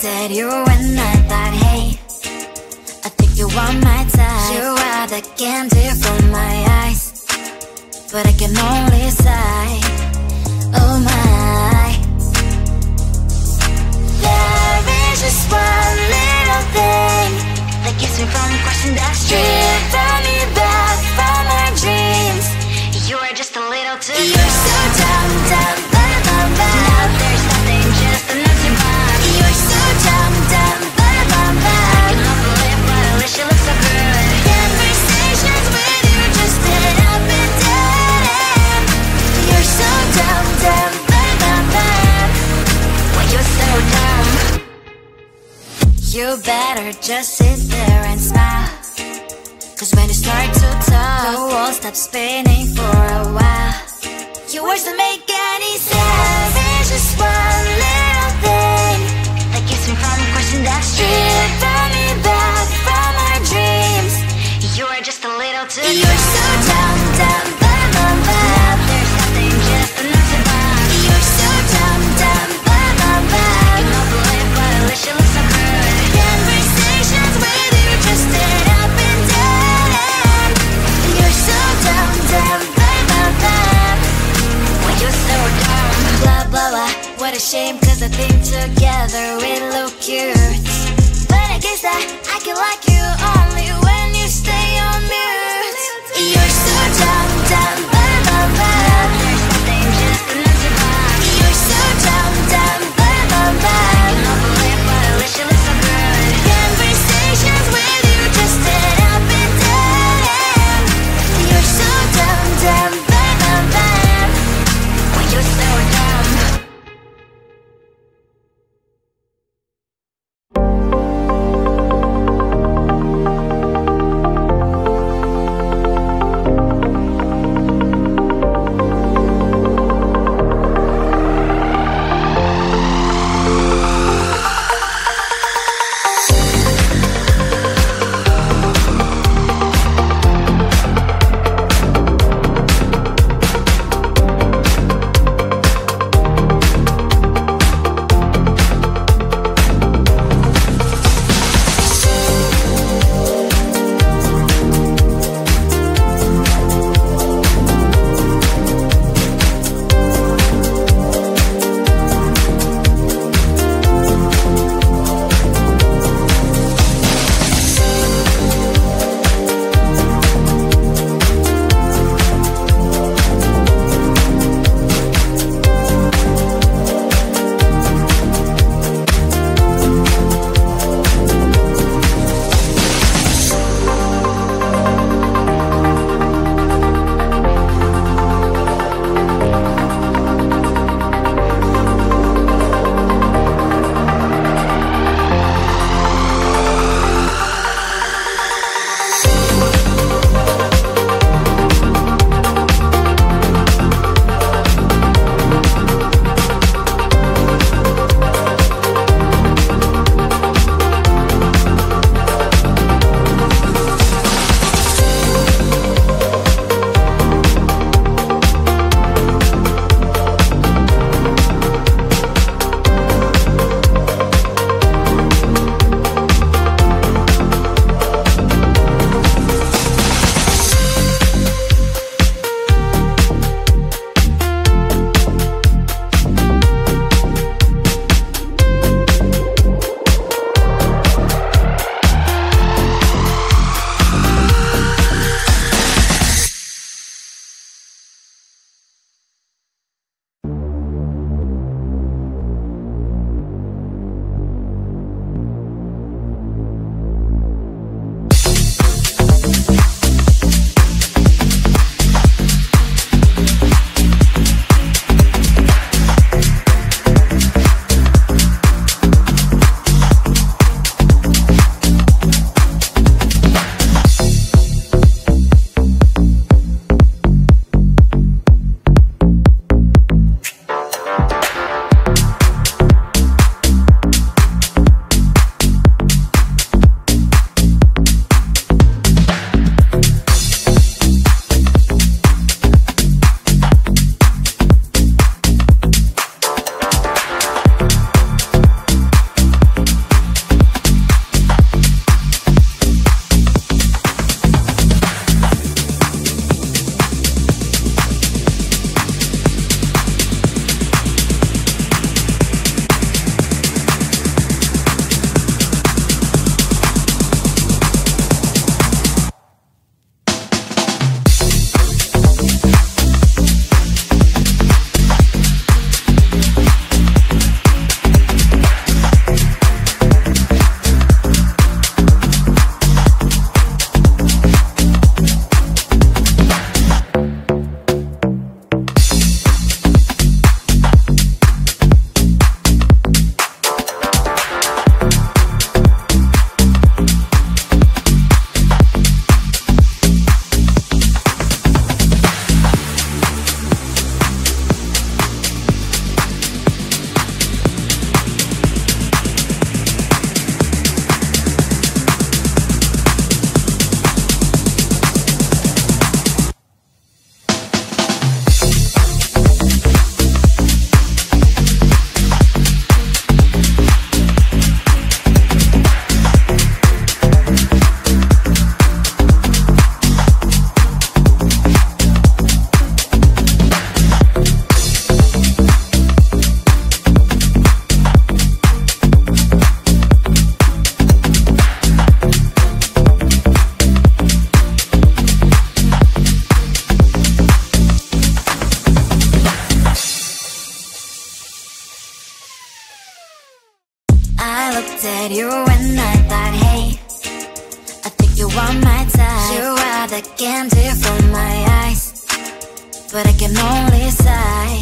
at you when I thought, hey, I think you are my type. You are the candy from my eyes, but I can only sigh, oh my. There is just one little thing that keeps me from crossing that street, drive me back from my dreams. You are just a little too young. You're so dumb, dumb, bum, bum, bum. Now there's nothing, just an empty bomb. You're so dumb, dumb, bum, bum, bum. I can overlive, but at least you look so good. Conversations with you just dead up and dead. You're so dumb, dumb, bum, bum, bum. Why you're so dumb? You better just sit there and smile, 'cause when you start to talk, the world stops spinning for a while. Your words don't make any sense. There's just one little thing that keeps me from crossing that street, brought me back from our dreams. You are just a little too young. You're so dumb, dumb, bum, bum, bum. Now there's nothing, just an empty bomb. You're so dumb, dumb, bum, bum, bum. I can overlive, but at least you look so good. Conversations with you just dead up and dead. You're so dumb, dumb, bum, bum, bum. Why you're so dumb? Blah, blah, blah. What a shame, 'cause I think together we look cute. But I guess that I can like you only when you stay on mute. You're so dumb, dumb, bum, bum, bum. There's nothing, just an empty bomb. You're so dumb, dumb, bum, bum, bum. I can overlive, but at least you look so good. Conversations with you just dead up and dead. You're so dumb, dumb, bum, bum, bum. Why you're so dumb? looked at you and I thought, hey, I think you are my type. You are the candy from my eyes, but I can only sigh,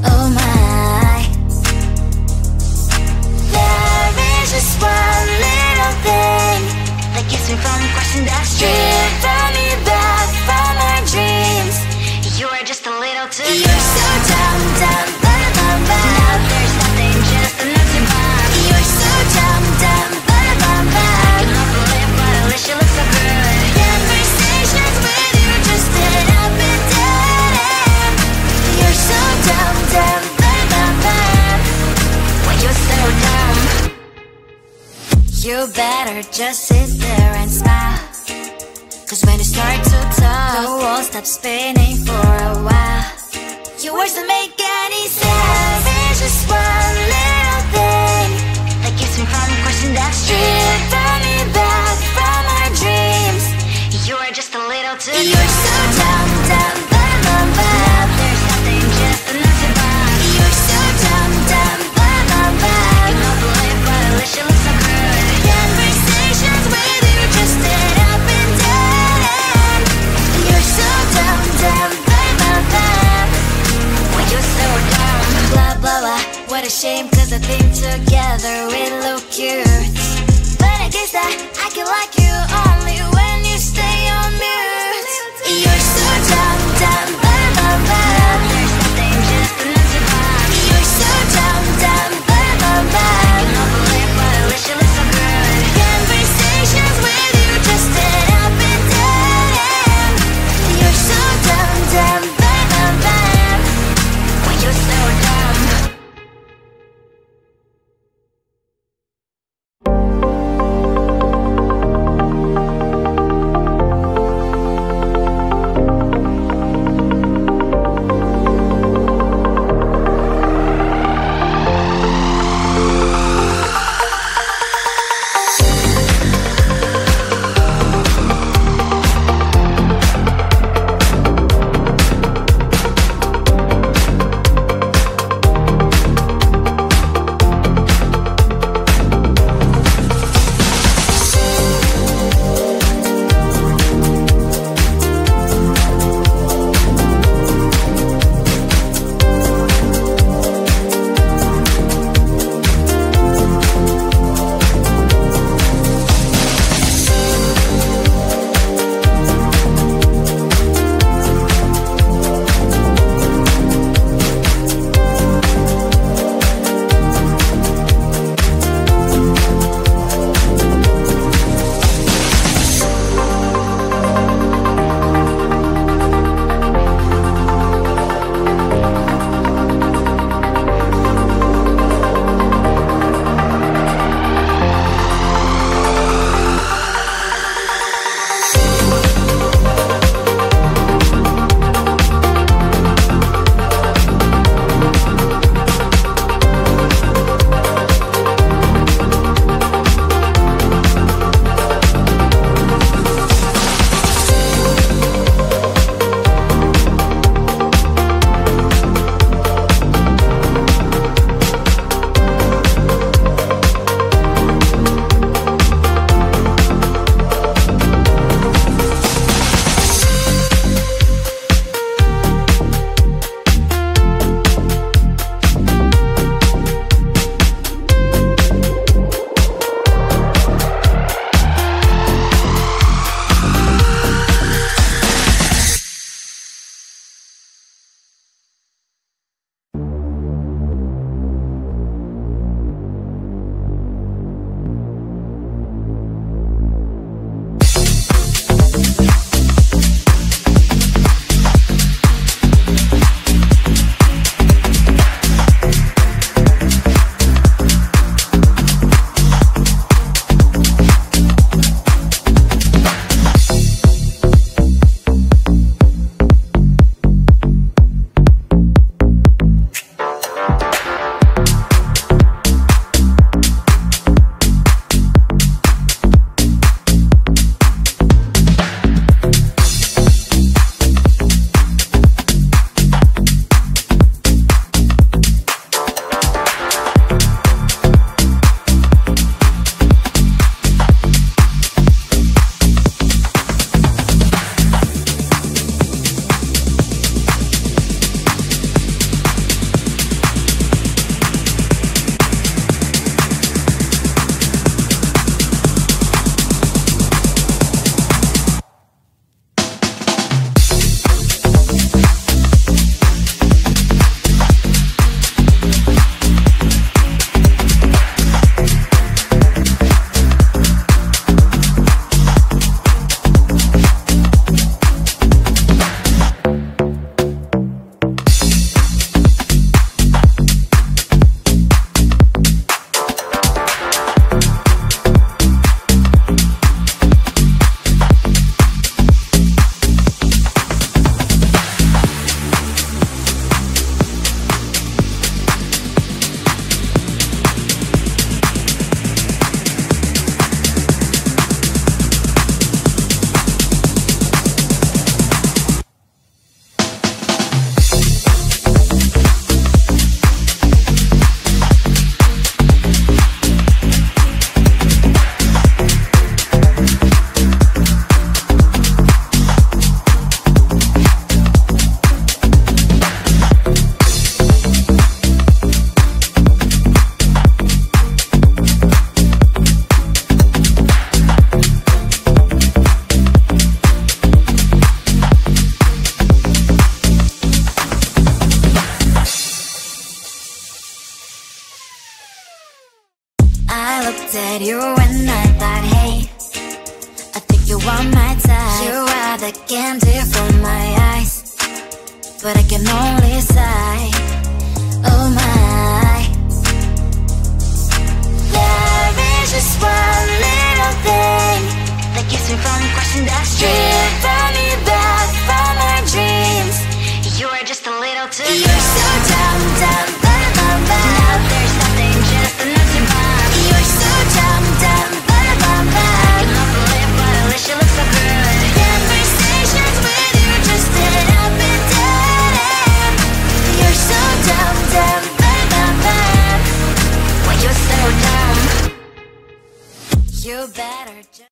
oh my. There is just one little thing that keeps me from crossing that street. Turn me back from my dreams. You are just a little too good. You're so dumb, dumb, bum, bum, bum. Now there's nothing, just an empty bomb. You're so dumb, dumb, bum, bum, bum. I can overlive, but at least you look so good. Conversations with you just end up in dead end. You're so dumb, dumb, bum, bum, bum. Why you're so dumb? You better just sit there and smile, 'cause when you start to talk, the world stops spinning for a while. Your words don't make any sense. There's just one little thing that keeps me from crossing that street. Turn me back from our dreams. You are just a little too good. You're so dumb, dumb, bum, bum, bum. There's nothing, just an empty bomb. You're so dumb, dumb, bum, bum, bum. You know the life, but at least you look so good. Conversations with you just end up in dead end. You're so dumb, dumb, bum, bum, bum. Why you're so dumb? Blah, blah, blah. What a shame, 'cause I think together we look cute. But I guess that I can like you only when you stay on mute. You're so dumb, dumb, bum, bum, bum. There's nothing, just an empty bomb. You're so dumb, dumb, bum, bum, bum. You know the life, but at least you look so good. Conversations with you just end up in dead end. You're so dumb, dumb, bum, bum, bum. Why you're so dumb? looked at you and I thought, hey, I think you are my type. You are the candy from my eyes, but I can only sigh, oh my. Love is just one little thing that keeps me from crossing that street. Bring me back from my dreams. You are just a little too young. You're so dumb, dumb, bum, bum, bum. Now there's nothing, just a nothing bomb. You're so dumb, dumb, bum, bum, bum. I can offer live, but at least you look so good. Conversations with you just end up in dead end. You're so dumb, dumb, bum, bum, bum. Why you're so dumb? You better just